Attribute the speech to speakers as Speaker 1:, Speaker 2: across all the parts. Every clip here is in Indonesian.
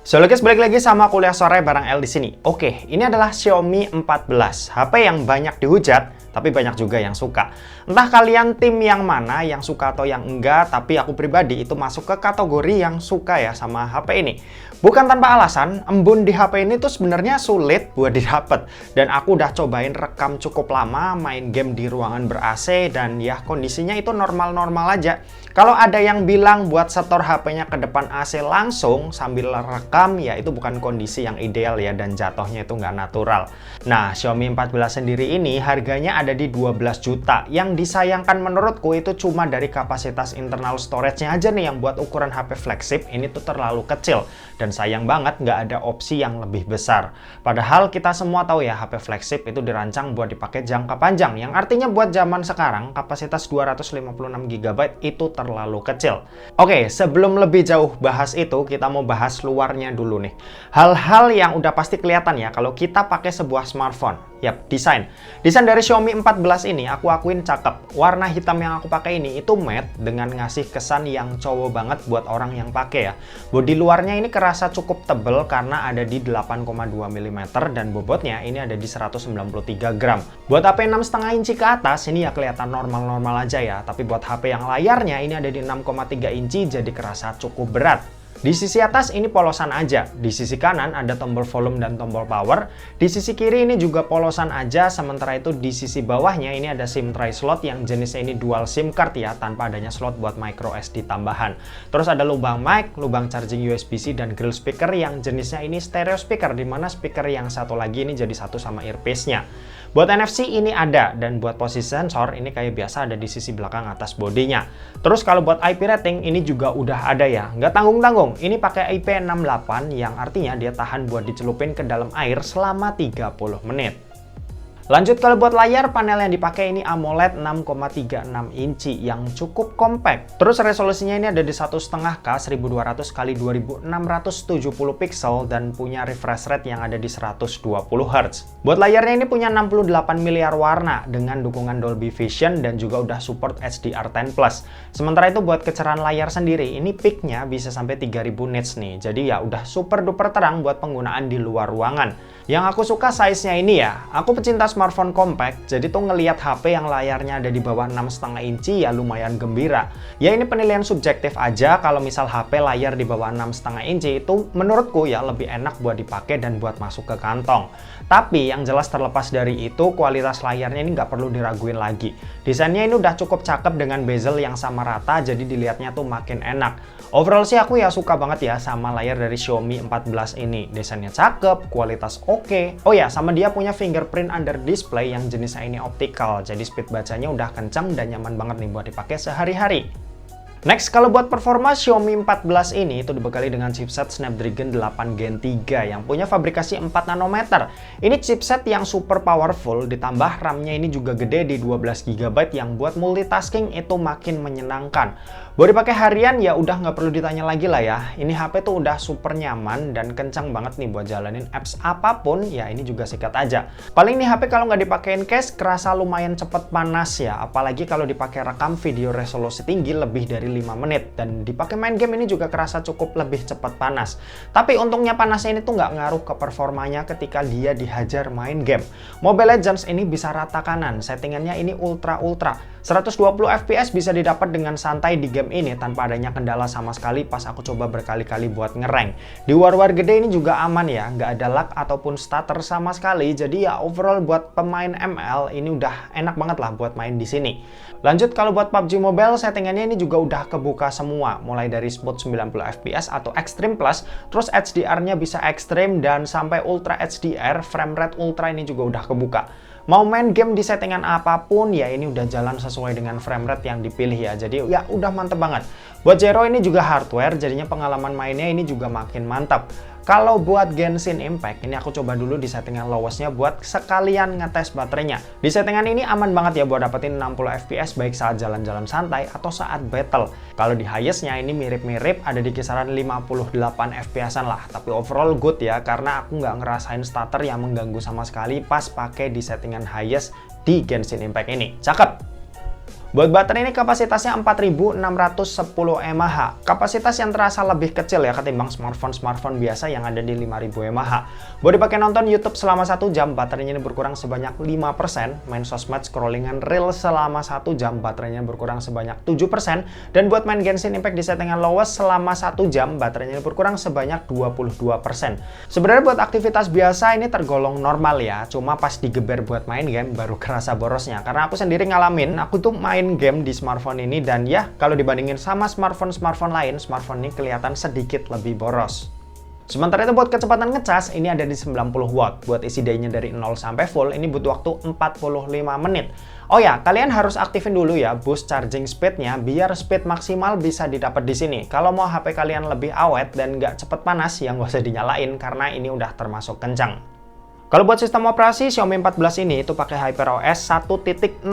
Speaker 1: So guys, balik lagi sama kuliah sore bareng El di sini. Oke, ini adalah Xiaomi 14, HP yang banyak dihujat, tapi banyak juga yang suka. Entah kalian tim yang mana, yang suka atau yang enggak, tapi aku pribadi itu masuk ke kategori yang suka ya sama HP ini. Bukan tanpa alasan, embun di HP ini tuh sebenarnya sulit buat didapat. Dan aku udah cobain rekam cukup lama, main game di ruangan ber-AC, dan ya kondisinya itu normal-normal aja. Kalau ada yang bilang buat setor HP-nya ke depan AC langsung sambil rekam, ya itu bukan kondisi yang ideal ya, dan jatuhnya itu nggak natural. Nah, Xiaomi 14 sendiri ini harganya ada di 12 juta. Yang disayangkan menurutku itu cuma dari kapasitas internal storage-nya aja nih yang buat ukuran HP flagship ini tuh terlalu kecil. Dan sayang banget nggak ada opsi yang lebih besar. Padahal kita semua tahu ya HP flagship itu dirancang buat dipakai jangka panjang. Yang artinya buat zaman sekarang kapasitas 256 GB itu terlalu kecil. Oke, sebelum lebih jauh bahas itu, kita mau bahas luarnya dulu nih. Hal-hal yang udah pasti kelihatan ya kalau kita pakai sebuah smartphone. Yap, desain dari Xiaomi 14 ini aku akuin cakep. Warna hitam yang aku pakai ini itu matte dengan ngasih kesan yang cowok banget buat orang yang pakai ya. Bodi luarnya ini kerasa cukup tebel karena ada di 8,2 mm dan bobotnya ini ada di 193 gram. Buat HP 6,5 inci ke atas ini ya kelihatan normal-normal aja ya, tapi buat HP yang layarnya ini ada di 6,3 inci jadi kerasa cukup berat. Di sisi atas ini polosan aja, di sisi kanan ada tombol volume dan tombol power, di sisi kiri ini juga polosan aja, sementara itu di sisi bawahnya ini ada SIM tray slot yang jenisnya ini dual SIM card ya, tanpa adanya slot buat micro SD tambahan. Terus ada lubang mic, lubang charging USB-C dan grill speaker yang jenisnya ini stereo speaker, dimana speaker yang satu lagi ini jadi satu sama earpiece-nya. Buat NFC ini ada, dan buat posisi sensor ini kayak biasa ada di sisi belakang atas bodinya. Terus kalau buat IP rating ini juga udah ada ya, nggak tanggung-tanggung. Ini pakai IP68 yang artinya dia tahan buat dicelupin ke dalam air selama 30 menit. Lanjut kalau buat layar, panel yang dipakai ini AMOLED 6,36 inci yang cukup compact. Terus resolusinya ini ada di 1,5K 1200 x 2670 pixel dan punya refresh rate yang ada di 120 Hz. Buat layarnya ini punya 68 miliar warna dengan dukungan Dolby Vision dan juga udah support HDR10+. Sementara itu buat kecerahan layar sendiri ini peaknya bisa sampai 3000 nits nih. Jadi ya udah super duper terang buat penggunaan di luar ruangan. Yang aku suka size-nya ini ya, aku pecinta smartphone compact, jadi tuh ngelihat HP yang layarnya ada di bawah 6,5 inci ya lumayan gembira. Ya ini penilaian subjektif aja, kalau misal HP layar di bawah 6,5 inci itu menurutku ya lebih enak buat dipakai dan buat masuk ke kantong. Tapi yang jelas terlepas dari itu, kualitas layarnya ini nggak perlu diraguin lagi. Desainnya ini udah cukup cakep dengan bezel yang sama rata, jadi dilihatnya tuh makin enak. Overall sih aku ya suka banget ya sama layar dari Xiaomi 14 ini. Desainnya cakep, kualitas oke. Oh ya, sama dia punya fingerprint under display yang jenisnya ini optical. Jadi speed bacanya udah kencang dan nyaman banget nih buat dipakai sehari-hari. Next, kalau buat performa Xiaomi 14 ini itu dibekali dengan chipset Snapdragon 8 Gen 3 yang punya fabrikasi 4 nanometer. Ini chipset yang super powerful, ditambah RAM-nya ini juga gede di 12 GB yang buat multitasking itu makin menyenangkan. Buat dipakai harian ya udah nggak perlu ditanya lagi lah ya. Ini HP tuh udah super nyaman dan kencang banget nih buat jalanin apps apapun, ya ini juga sikat aja. Paling nih HP kalau nggak dipakein case kerasa lumayan cepet panas ya, apalagi kalau dipakai rekam video resolusi tinggi lebih dari 5 menit, dan dipakai main game ini juga kerasa cukup lebih cepat panas. Tapi untungnya panasnya ini tuh nggak ngaruh ke performanya ketika dia dihajar main game. Mobile Legends ini bisa rata kanan, settingannya ini ultra 120 fps bisa didapat dengan santai di game ini tanpa adanya kendala sama sekali pas aku coba berkali-kali buat ngerank. Di war-war gede ini juga aman ya, nggak ada lag ataupun stutter sama sekali, jadi ya overall buat pemain ML ini udah enak banget lah buat main di sini. Lanjut kalau buat PUBG Mobile, settingannya ini juga udah kebuka semua, mulai dari smooth 90 fps atau Extreme Plus, terus HDR-nya bisa Extreme dan sampai Ultra HDR, frame rate Ultra ini juga udah kebuka. Mau main game di settingan apapun ya ini udah jalan sesuai dengan frame rate yang dipilih ya, jadi ya udah mantep banget. Buat Zero ini juga hardware, jadinya pengalaman mainnya ini juga makin mantap. Kalau buat Genshin Impact, ini aku coba dulu di settingan lowestnya buat sekalian ngetes baterainya. Di settingan ini aman banget ya buat dapetin 60 fps baik saat jalan-jalan santai atau saat battle. Kalau di highestnya ini mirip-mirip ada di kisaran 58 fps-an lah. Tapi overall good ya, karena aku nggak ngerasain stutter yang mengganggu sama sekali pas pakai di settingan highest di Genshin Impact ini. Cakep! Buat baterai ini kapasitasnya 4610 mAh. Kapasitas yang terasa lebih kecil ya ketimbang smartphone biasa yang ada di 5000 mAh. Buat dipakai nonton YouTube selama 1 jam, baterainya ini berkurang sebanyak 5%. Main sosmed scrollingan reel selama 1 jam, baterainya berkurang sebanyak 7%. Dan buat main Genshin Impact di settingan lowest selama 1 jam, baterainya ini berkurang sebanyak 22%. Sebenarnya buat aktivitas biasa ini tergolong normal ya. Cuma pas digeber buat main game baru kerasa borosnya. Karena aku sendiri ngalamin, aku tuh main game di smartphone ini dan ya kalau dibandingin sama smartphone lain, smartphone ini kelihatan sedikit lebih boros. Sementara itu buat kecepatan ngecas ini ada di 90 watt. Buat isi dayanya dari 0 sampai full ini butuh waktu 45 menit. Oh ya, kalian harus aktifin dulu ya boost charging speednya biar speed maksimal bisa didapat di sini. Kalau mau HP kalian lebih awet dan nggak cepet panas ya nggak usah dinyalain karena ini udah termasuk kencang. Kalau buat sistem operasi Xiaomi 14 ini itu pakai HyperOS 1.0.5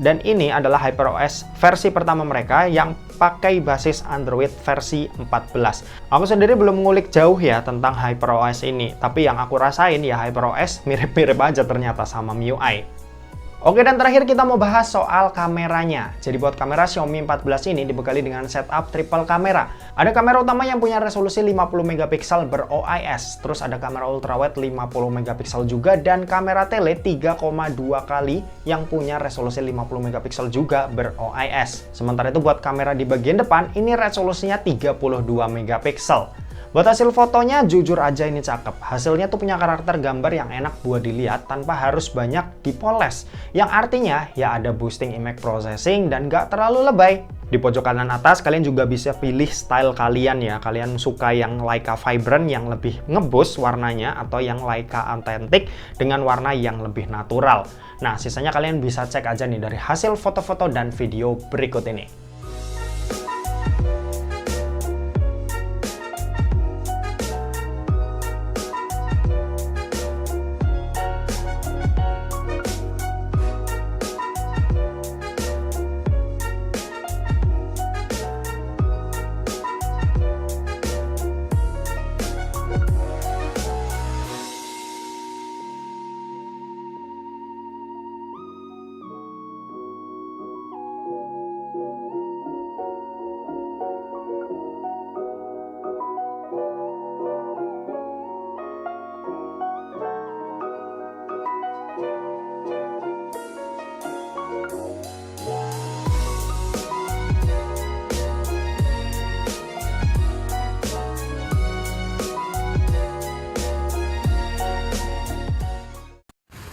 Speaker 1: dan ini adalah HyperOS versi pertama mereka yang pakai basis Android versi 14. Aku sendiri belum ngulik jauh ya tentang HyperOS ini, tapi yang aku rasain ya HyperOS mirip-mirip aja ternyata sama MIUI. Oke, dan terakhir kita mau bahas soal kameranya. Jadi buat kamera Xiaomi 14 ini dibekali dengan setup triple kamera. Ada kamera utama yang punya resolusi 50 megapiksel ber-OIS, terus ada kamera ultrawide 50 megapiksel juga, dan kamera tele 3,2 kali yang punya resolusi 50 megapiksel juga ber-OIS. Sementara itu buat kamera di bagian depan ini resolusinya 32 megapiksel. Buat hasil fotonya jujur aja ini cakep. Hasilnya tuh punya karakter gambar yang enak buat dilihat tanpa harus banyak dipoles. Yang artinya ya ada boosting image processing dan gak terlalu lebay. Di pojok kanan atas kalian juga bisa pilih style kalian ya. Kalian suka yang Leica Vibrant yang lebih ngeboost warnanya atau yang Leica Authentic dengan warna yang lebih natural. Nah, sisanya kalian bisa cek aja nih dari hasil foto-foto dan video berikut ini.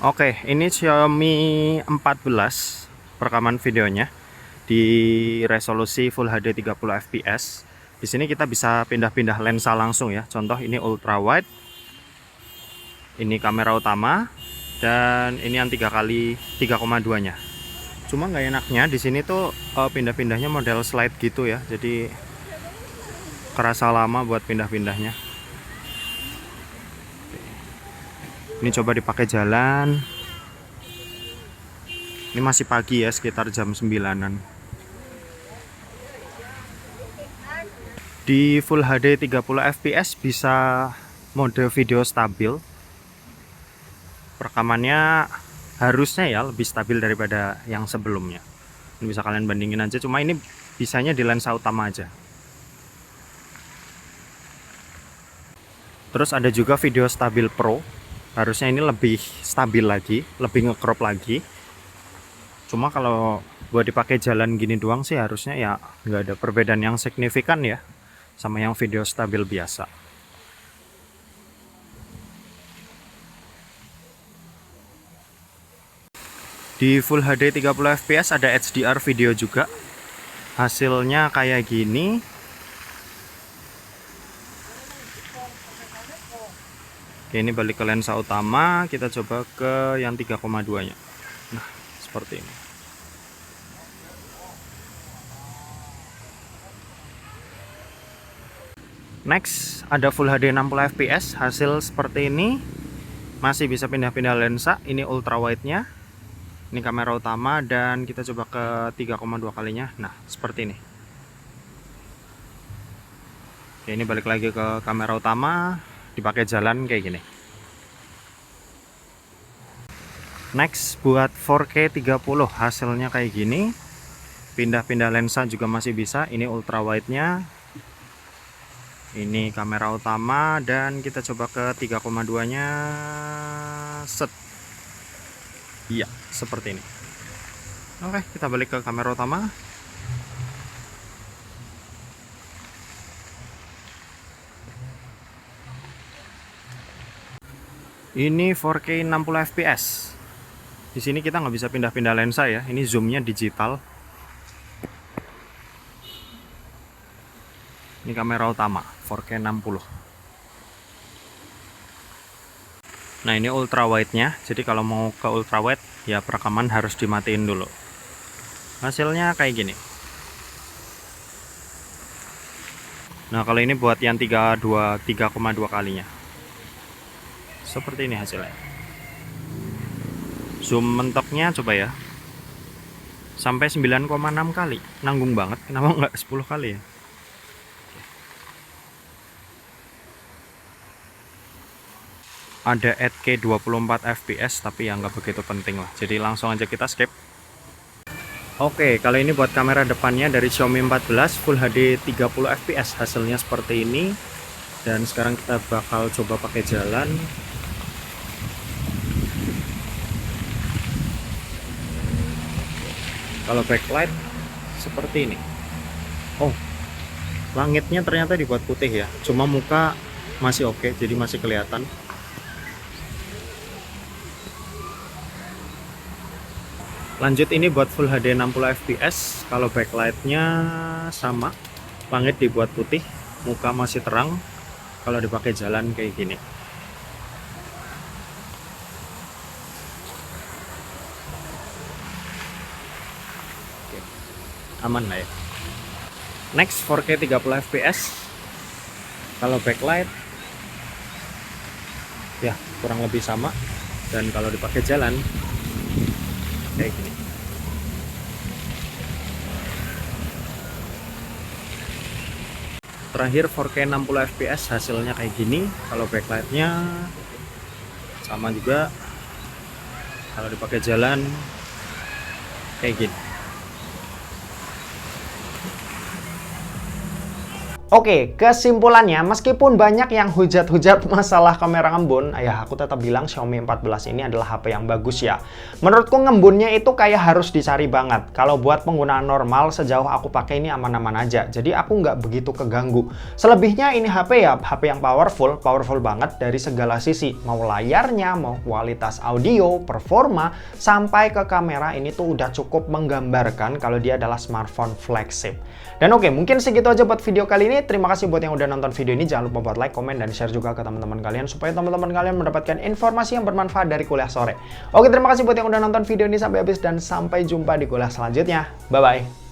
Speaker 1: Oke, ini Xiaomi 14 perekaman videonya di resolusi Full HD 30 fps. Di sini kita bisa pindah-pindah lensa langsung ya. Contoh ini ultra wide, ini kamera utama, dan ini yang 3,2-nya. Cuma nggak enaknya di sini tuh pindah-pindahnya model slide gitu ya. Jadi kerasa lama buat pindah-pindahnya. Ini coba dipakai jalan. Ini masih pagi ya, sekitar jam 9-an. Di Full HD 30 fps bisa mode video stabil. Perekamannya harusnya ya lebih stabil daripada yang sebelumnya. Ini bisa kalian bandingin aja, cuma ini bisanya di lensa utama aja. Terus ada juga video stabil Pro. Harusnya ini lebih stabil lagi, lebih nge-crop lagi. Cuma kalau buat dipakai jalan gini doang sih harusnya ya nggak ada perbedaan yang signifikan ya sama yang video stabil biasa. Di Full HD 30 fps ada HDR video juga. Hasilnya kayak gini. Oke, ini balik ke lensa utama, kita coba ke yang 3,2-nya. Nah, seperti ini. Next, ada Full HD 60 fps, hasil seperti ini. Masih bisa pindah-pindah lensa, ini ultra wide-nya. Ini kamera utama, dan kita coba ke 3,2 kalinya. Nah, seperti ini. Oke, ini balik lagi ke kamera utama. Dipakai jalan kayak gini. Next buat 4K 30 hasilnya kayak gini. Pindah-pindah lensa juga masih bisa. Ini ultra wide-nya. Ini kamera utama dan kita coba ke 3,2-nya. Set. Iya, seperti ini. Oke, kita balik ke kamera utama. Ini 4K 60 fps. Di sini kita nggak bisa pindah-pindah lensa ya. Ini zoomnya digital. Ini kamera utama 4K 60. Nah, ini ultra wide-nya. Jadi kalau mau ke ultra wide ya perekaman harus dimatiin dulu. Hasilnya kayak gini. Nah, kalau ini buat yang 3,2 kalinya. Seperti ini hasilnya. Zoom mentoknya coba ya. Sampai 9,6 kali. Nanggung banget. Kenapa nggak 10 kali ya? Ada 8K 24 fps tapi ya nggak begitu penting lah. Jadi langsung aja kita skip. Oke, kalau ini buat kamera depannya dari Xiaomi 14 Full HD 30 fps. Hasilnya seperti ini. Dan sekarang kita bakal coba pakai jalan. Kalau backlight seperti ini. Oh, langitnya ternyata dibuat putih ya. Cuma muka masih oke, jadi masih kelihatan. Lanjut ini buat Full HD 60 fps. Kalau backlightnya sama, langit dibuat putih, muka masih terang. Kalau dipakai jalan kayak gini. Aman lah ya. Next 4K 30 fps. Kalau backlight ya kurang lebih sama, dan kalau dipakai jalan kayak gini. Terakhir 4K 60 fps hasilnya kayak gini. Kalau backlightnya sama juga, kalau dipakai jalan kayak gini. Oke, kesimpulannya, meskipun banyak yang hujat-hujat masalah kamera ngembun, ya aku tetap bilang Xiaomi 14 ini adalah HP yang bagus ya. Menurutku ngembunnya itu kayak harus dicari banget. Kalau buat penggunaan normal, sejauh aku pakai ini aman-aman aja. Jadi aku nggak begitu keganggu. Selebihnya ini HP ya, HP yang powerful banget dari segala sisi. Mau layarnya, mau kualitas audio, performa, sampai ke kamera ini tuh udah cukup menggambarkan kalau dia adalah smartphone flagship. Dan oke, mungkin segitu aja buat video kali ini. Terima kasih buat yang udah nonton video ini. Jangan lupa buat like, komen, dan share juga ke teman-teman kalian supaya teman-teman kalian mendapatkan informasi yang bermanfaat dari kuliah sore. Oke, terima kasih buat yang udah nonton video ini sampai habis dan sampai jumpa di kuliah selanjutnya. Bye-bye.